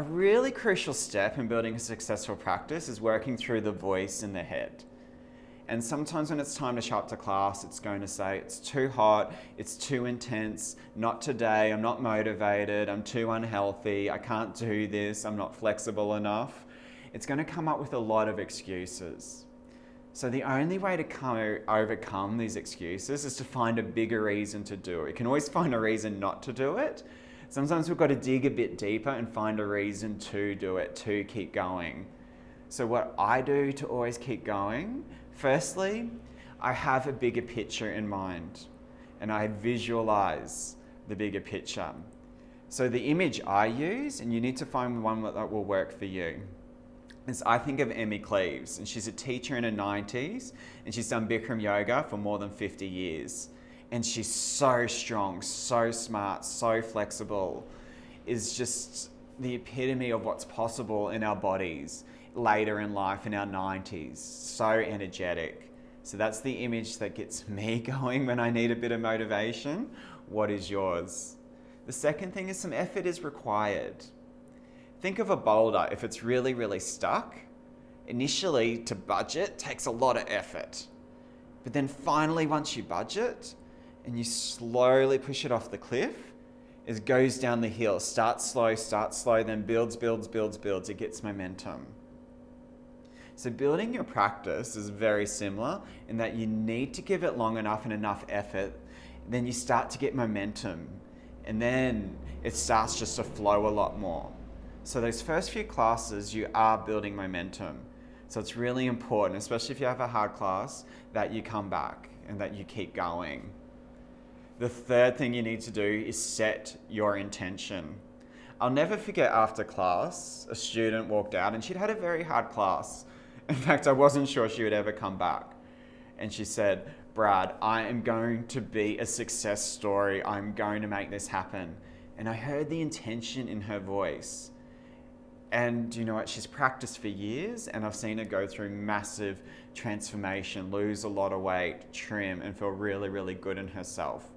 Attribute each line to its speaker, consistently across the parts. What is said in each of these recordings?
Speaker 1: A really crucial step in building a successful practice is working through the voice in the head. And sometimes when it's time to show up to class, it's going to say, it's too hot, it's too intense, not today, I'm not motivated, I'm too unhealthy, I can't do this, I'm not flexible enough. It's going to come up with a lot of excuses. So the only way to overcome these excuses is to find a bigger reason to do it. You can always find a reason not to do it. Sometimes we've got to dig a bit deeper and find a reason to do it, to keep going. So what I do to always keep going, firstly, I have a bigger picture in mind and I visualize the bigger picture. So the image I use, and you need to find one that will work for you, is I think of Emmy Cleaves, and she's a teacher in her 90s and she's done Bikram Yoga for more than 50 years. And she's so strong, so smart, so flexible, is just the epitome of what's possible in our bodies later in life, in our 90s, so energetic. So that's the image that gets me going when I need a bit of motivation. What is yours? The second thing is some effort is required. Think of a boulder. If it's really, really stuck, initially to budge it takes a lot of effort. But then finally, once you budge it, and you slowly push it off the cliff, it goes down the hill. Starts slow, then builds. It gets momentum. So building your practice is very similar in that you need to give it long enough and enough effort, then you start to get momentum. And then it starts just to flow a lot more. So those first few classes, you are building momentum. So it's really important, especially if you have a hard class, that you come back and that you keep going. The third thing you need to do is set your intention. I'll never forget after class, a student walked out and she'd had a very hard class. In fact, I wasn't sure she would ever come back. And she said, "Brad, I am going to be a success story. I'm going to make this happen." And I heard the intention in her voice. And you know what? She's practiced for years and I've seen her go through massive transformation, lose a lot of weight, trim, and feel really, really good in herself.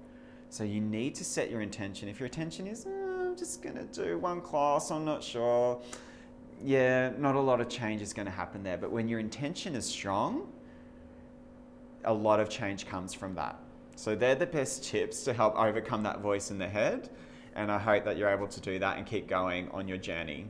Speaker 1: So you need to set your intention. If your intention is, I'm just going to do one class, I'm not sure. Yeah, not a lot of change is going to happen there. But when your intention is strong, a lot of change comes from that. So they're the best tips to help overcome that voice in the head. And I hope that you're able to do that and keep going on your journey.